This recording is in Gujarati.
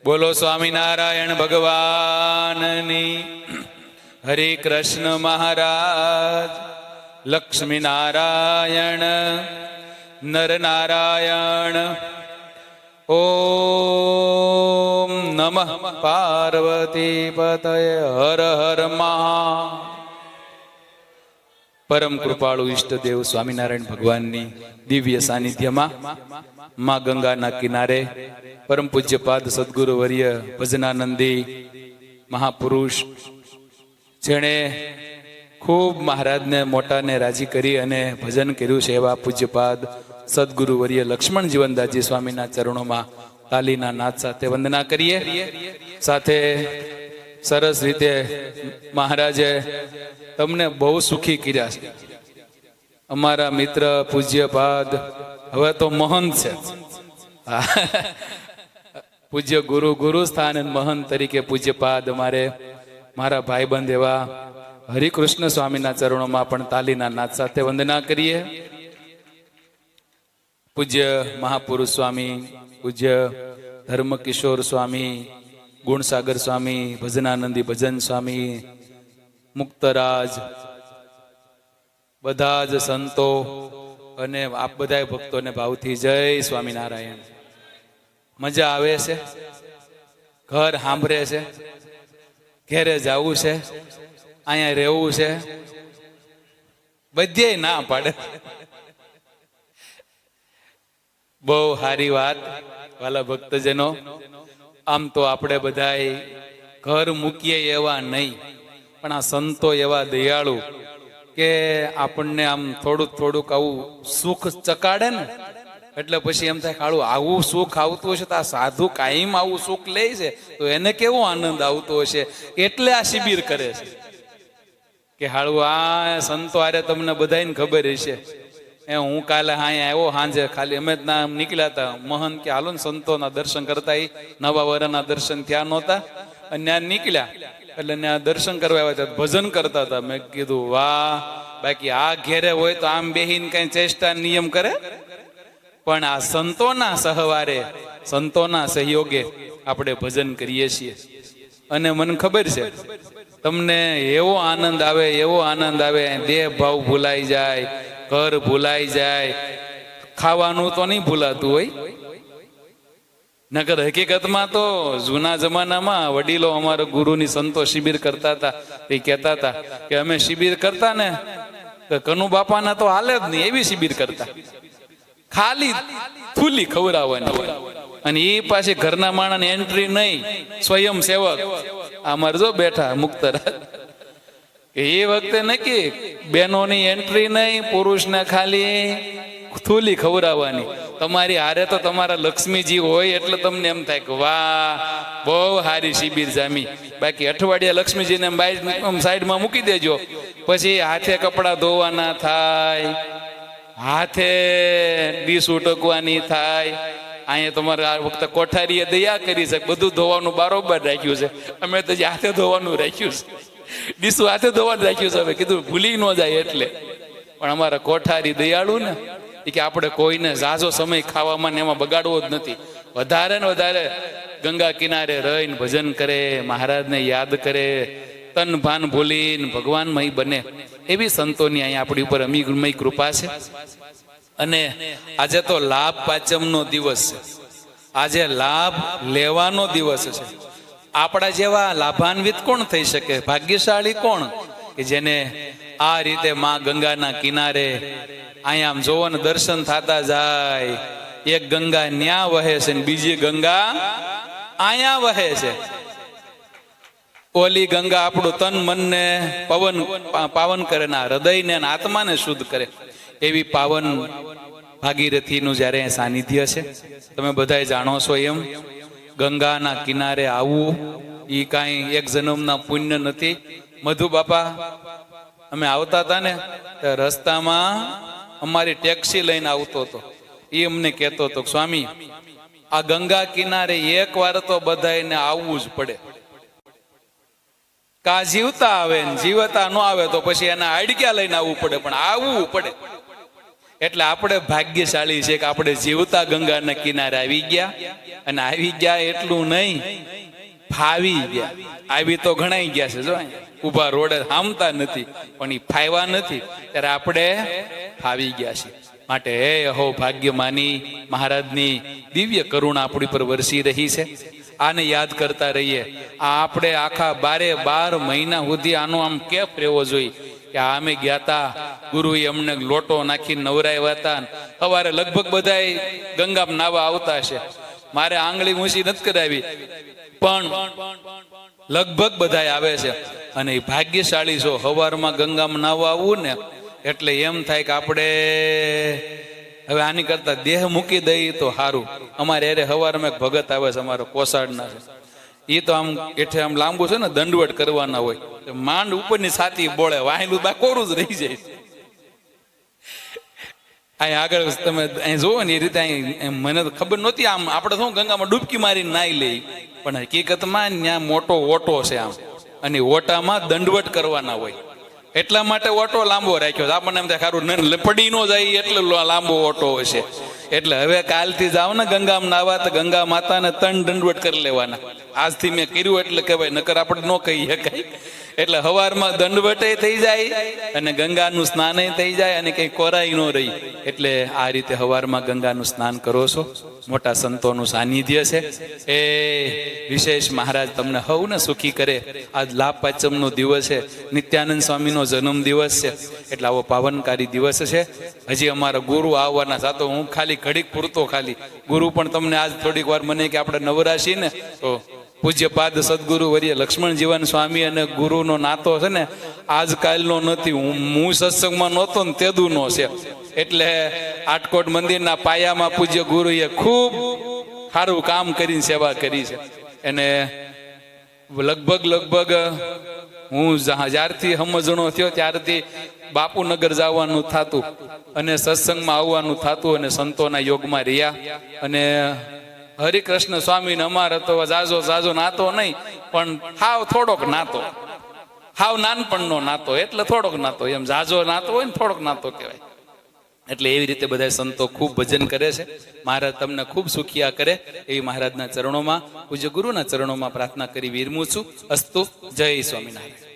બોલો સ્વામિનારાયણ ભગવાનની. હરે કૃષ્ણ મહારાજ. લક્ષ્મી નારાયણ નરનારાયણ. ઓમ નમઃ પાર્વતી પતય. હર હર મહા. પરમ કૃપાળુ ઈષ્ટદેવ સ્વામિનારાયણ ભગવાનની દિવ્ય સાનિધ્યમાં માં ગંગાના કિનારે પરમ પૂજ્યપાદ સદગુરુ વર્ય ભજનાનંદી મહાપુરુષ, જેણે ખૂબ મહારાજને મોટાને રાજી કરી અને ભજન કર્યું છે, એવા પૂજ્યપાદ સદગુરુ વર્ય લક્ષ્મણ જીવનદાસજી સ્વામીના ચરણોમાં તાલીના નાદ સાથે વંદના કરીએ. સાથે સરસ રીતે મહારાજે તમને બહુ સુખી કર્યા છે. અમારા મિત્ર પૂજ્યપાદ હવે તો મહંત છે. પૂજ્ય ગુરુ સ્થાન મહંત તરીકે પૂજ્યપાદ મારા ભાઈબંધ એવા હરિકૃષ્ણ સ્વામીના ચરણોમાં પણ તાલીના નાદ સાથે વંદના કરીએ. પૂજ્ય મહાપુરુષ સ્વામી, પૂજ્ય ધર્મકિશોર સ્વામી, ગુણસાગર સ્વામી, ભજનાનંદી ભજન સ્વામી, મુક્તરાજ, બધા જ સંતો અને આપ બધા ભક્તોને ભાવથી જય સ્વામિનારાયણ. મજા આવે છે? ઘર સાંભળે છે? ઘેરે જવું છે? અહીંયા રહેવું છે? બધે ના પાડે. બહુ સારી વાત વાલા ભક્તજનો. આમ તો આપણે બધા ઘર મૂકીએ એવા નહીં, પણ આ સંતો એવા દયાળુ કે આપણને આમ થોડુંક આવું સુખ ચકાડે ને, એટલે પછી એમ થાય કાળું આવું સુખ આવતું હશે તો આ સાધુ કાયમ આવું સુખ લે છે તો એને કેવો આનંદ આવતો હશે. એટલે આ શિબિર કરે છે કે હાળું આ સંતો આરે તમને બધાને ખબર હશે. હું કાલે અહીંયા આવ્યો સાંજે, ખાલી અમે જ ના નીકળ્યા હતા. મહંત કે હાલો ને સંતોના દર્શન કરતા, નવા વરના દર્શન થયા નહોતા અને ત્યાં નીકળ્યા એટલે ત્યાં દર્શન કરવા આવ્યા હતા, ભજન કરતા હતા. મેં કીધું વાહ, બાકી આ ઘેરે હોય તો આમ બેહીને કઈ ચેષ્ટા નિયમ કરે, પણ આ સંતોના સહવારે, સંતોના સહયોગે આપણે ભજન કરીએ છીએ. અને મને ખબર છે તમને એવો આનંદ આવે, એવો આનંદ આવે, દેહ ભાવ ભૂલાઈ જાય, ઘર ભૂલાઈ જાય. ખાવાનું તો નહીં ભૂલાતું હોય, નકર હકીકતમાં તો જૂના જમાનામાં વડીલો અમારા ગુરુની સંતો શિબિર કરતા હતા. એ કહેતા હતા કે અમે શિબિર કરતા ને તો કનુ બાપાના તો હાલે જ નહીં, એવી શિબિર કરતા, ખાલી થૂલી ખવડાવવાની. અને એ પાછી ઘરના માણસની એન્ટ્રી નહીં, સ્વયં સેવક અમારે જો બેઠા મુક્તરાજ, એ વખતે નક્કી બહેનોની એન્ટ્રી નહીં, પુરુષને ખાલી થૂલી ખવડાવવાની. તમારી હારે તો તમારા લક્ષ્મીજી હોય એટલે તમને એમ થાય કે વાહ, બહુ સારી શિબિર જામી. બાકી અઠવાડિયા લક્ષ્મીજીને સાઈડમાં મૂકી દેજો, પછી હાથે કપડા ધોવાના થાય, હાથે ડીશ ઉટકવાની થાય. અહીંયા તમારે આ વખતે કોઠારીએ દયા કરી છે, બધું ધોવાનું બારોબાર રાખ્યું છે. અમે તો હાથે ધોવાનું રાખ્યું છે, ડીશું હાથે ધોવાનું રાખ્યું છે. હવે કીધું ભૂલી ન જાય એટલે. પણ અમારા કોઠારી દયાળુ ને, એ કે આપણે કોઈને ઝાઝો સમય ખાવામાં ને એમાં બગાડવો જ નથી. વધારે ને વધારે ગંગા કિનારે રહીને ભજન કરે, મહારાજને યાદ કરે, તન ભાન ભૂલીને ભગવાનમય બને, એવી સંતોની અહીંયા આપણી ઉપર અમીમય કૃપા છે. અને આજે તો લાભ પાંચમનો દિવસ છે, આજે લાભ લેવાનો દિવસ છે. આપણા જેવા લાભાન્વિત કોણ થઈ શકે? ભાગ્યશાળી કોણ કે જેને આ રીતે માં ગંગાના કિનારે અહીંયા આમ જોવો ને દર્શન થતા જાય. એક ગંગા ન્યા વહે છે ને બીજી ગંગા અહીંયા વહે છે. ઓલી ગંગા આપણું તન મનને પાવન કરે, ના હૃદયને આત્માને શુદ્ધ કરે. એવી પાવન ભાગીરથીનું જ્યારે સાનિધ્ય છે, તમે બધા જાણો છો એમ. ગંગાના કિનારે આવવું એ કાંઈ એક જન્મના પુણ્ય નથી. મધુ બાપા અમે આવતા હતા ને, રસ્તામાં અમારી ટેક્સી લઈને આવતો હતો. એ અમને કહેતો હતો, સ્વામી આ ગંગા કિનારે એક વાર તો બધાને આવવું જ પડે. કા જીવતા આવે ને જીવતા ન આવે તો પછી એના આડક્યા લઈને આવવું પડે, પણ આવવું પડે. એટલે આપણે ભાગ્યશાળી છે કે આપણે જીવતા ગંગાના કિનારે આવી ગયા, અને આવી ગયા એટલું નહીં, ફાવી ગયા. આવી તો ઘણાઈ ગયા છે, જો ઉભા રોડે હામતા નથી, પણ એ ફાવ્યા નથી, ત્યારે આપણે ફાવી ગયા છીએ. માટે હે અહો ભાગ્યમાની મહારાજની દિવ્ય કરુણા આપણી પર વરસી રહી છે. આને યાદ કરતા રહીએ. આ આપણે આખા 12 મહિના સુધી આનો આમ કેપ રહેવો જોઈએ કે અમે ગયા તા, ગુરુએ અમને લોટો નાખી નવરાવ્યા હતા. સવારે લગભગ બધા ગંગામાં નાવા આવતા હશે. મારે આંગળી ઊંચી નથી કરાવી, પણ લગભગ બધા આવે છે. અને એ ભાગ્યશાળી છો. સવારમાં ગંગામાં નાવા આવવું ને એટલે એમ થાય કે આપણે હવે આની કરતા દેહ મૂકી દઈએ તો સારું. અમારે અરે સવારમાં એક ભગત આવે છે, અમારો કોસાડના છે. એ તો આમ એઠે આમ લાંબુ છે ને, દંડવટ કરવાના હોય, માંડ ઉપરની છાતી બોળે, વાહેલું બા કોરું જ રહી જાય. અહીં આગળ તમે અહીં જોવો ને એ રીતે, અહીં મને તો ખબર નહોતી. આમ આપણે શું ગંગામાં ડૂબકી મારીને નાઈ લઈ, પણ હકીકતમાં ત્યાં મોટો ઓટો છે આમ, અને ઓટામાં દંડવટ કરવાના હોય. એટલા માટે ઓટો લાંબો રાખ્યો. આપણને એમ થાય ખારું પડી ન જાય એટલે લાંબો ઓટો હશે. એટલે હવે કાલથી જાવ ને ગંગામાં નાવા, તો ગંગા માતાને 3 દંડવટ કરી લેવાના. આજથી મેં કર્યું એટલે કે ભાઈ, નકર આપણે ન કહી શકાય. એટલે સવારમાં દંડવટે થઈ જાય અને ગંગાનું સ્નાન થઈ જાય, અને કઈ કોરાઈ ન રહી. એટલે આ રીતે સવારમાં ગંગાનું સ્નાન કરો છો. મોટા સંતોનું સાનિધ્ય છે. એ વિશેષ મહારાજ તમને હવને સુખી કરે. આજ લાભ પાંચમનો દિવસ છે, નિત્યાનંદ સ્વામીનો જન્મ દિવસ છે. એટલે આવો પાવનકારી દિવસ છે. હજી અમારા ગુરુ આવવાના સાતો, હું ખાલી ઘડીક પૂરતો ખાલી ગુરુ પણ તમને આજ થોડીક વાર મને કે આપણે નવરાશી ને, તો પૂજ્યપાદ સદગુરુ વર્ય લક્ષ્મણ જીવન સ્વામી અને ગુરુનો નાતો છે ને આજકાલનો નથી. હું સત્સંગમાં નહોતો ને તેદુનો છે. એટલે આટકોટ મંદિરના પાયામાં પૂજ્ય ગુરુએ ખૂબ સારું કામ કરીને સેવા કરી છે. એને લગભગ હું જ્યારથી સમજણો થયો ત્યારથી બાપુનગર જવાનું થતું, અને સત્સંગમાં આવવાનું થતું, અને સંતોના યોગમાં રહ્યા. અને હરિકૃષ્ણ સ્વામીને અમારે તો જાજો નાતો નહીં, પણ હાવ થોડોક નાતો, હાવ નાનપણનો નાતો, એટલે થોડોક નાતો. એમ જાજો નાતો હોય ને થોડોક નાતો કહેવાય. એટલે એવી રીતે બધા સંતો ખૂબ ભજન કરે છે. મહારાજ તમને ખૂબ સુખિયા કરે એવી મહારાજના ચરણોમાં, પૂજ્ય ગુરુના ચરણોમાં પ્રાર્થના કરી વિરમું છું. અસ્તુ. જય સ્વામિનારાયણ.